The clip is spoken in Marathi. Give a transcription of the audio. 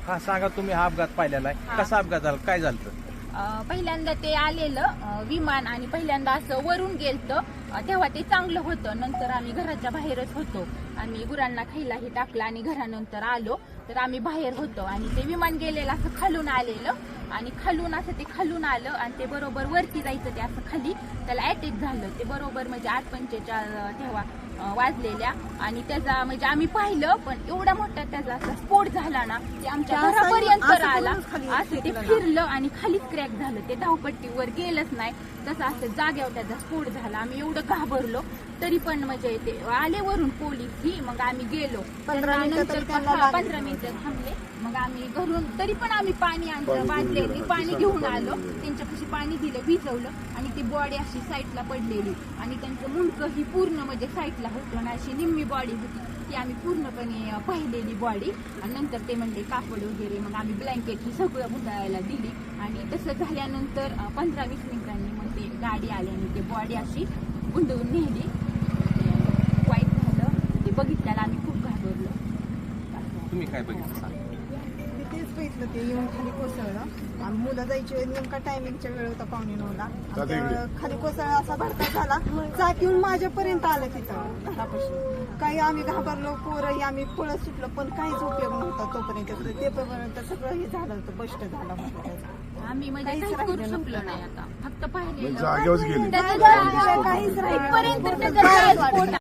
हा सांगा, तुम्ही हा अपघात पाहिलेला आहे, कसा अपघात झाला, काय झालं? पहिल्यांदा ते आलेलं विमान आणि पहिल्यांदा असं वरून गेलतं, तेव्हा ते चांगलं होतं. नंतर आम्ही घराच्या बाहेरच होतो, आम्ही गुरांना खायलाही टाकलं आणि घरानंतर आलो तर आम्ही बाहेर होतो आणि ते विमान गेलेलं असं खालून आलेलं आणि खालून असं ते खालून आलं आणि ते बरोबर वरती जायचं, ते असं खाली त्याला अटॅक झालं. ते बरोबर म्हणजे 8:45 तेव्हा वाजलेल्या आणि त्याचा म्हणजे आम्ही पाहिलं, पण एवढा मोठा त्याचा असा स्फोट झाला ना, ते आमच्या घरापर्यंत आला. असं ते फिरलं आणि खालीच क्रॅक झालं, ते धावपट्टीवर गेलंच नाही, तसं असं जाग्यावर त्याचा स्फोट झाला. आम्ही एवढं घाबरलो, तरी पण म्हणजे ते आले वरून पोलीस ही, मग आम्ही गेलो. 15 मिनिटं थांबले, मग आम्ही घरून तरी पण आम्ही पाणी आणलं, बादलेली पाणी घेऊन आलो, त्यांच्यापाशी पाणी दिलं, भिजवलं आणि ती बॉडी अशी साईडला पडलेली आणि त्यांचं मुंडकं ही पूर्ण म्हणजे साईडला होतं आणि अशी निम्मी बॉडी होती, ती आम्ही पूर्णपणे पाहिलेली बॉडी. आणि नंतर ते म्हणले कापड वगैरे, मग आम्ही ब्लँकेट ही सगळं गुंडाळायला दिली आणि तसं झाल्यानंतर 15-20 मिनिटांनी मग ते गाडी आली आणि ते बॉडी अशी गुंडवून नेली. वाईट झालं, ते बघितल्याला आम्ही खूप घाबरलो. तुम्ही काय बघितलं सांगा? तेच बघितलं, ते येऊन खाली कोसळलं आणि मुलं जायची नेमका टायमिंगच्या वेळ होता 8:45ला. खाली कोसळला, असा भडका झाला, चाक येऊन माझ्यापर्यंत आलं तिथं घरापाशी. काही आम्ही घाबरलो, पोरही आम्ही पळत सुटलो, पण काहीच उपयोग नव्हता तोपर्यंत. तेपर्यंत सगळं हे झालं होतं, बस्ट झालं होतं. आम्ही म्हणजे काहीच करू शकलो नाही, आता फक्त पाहिलेलं जागेवर गेले. काहीच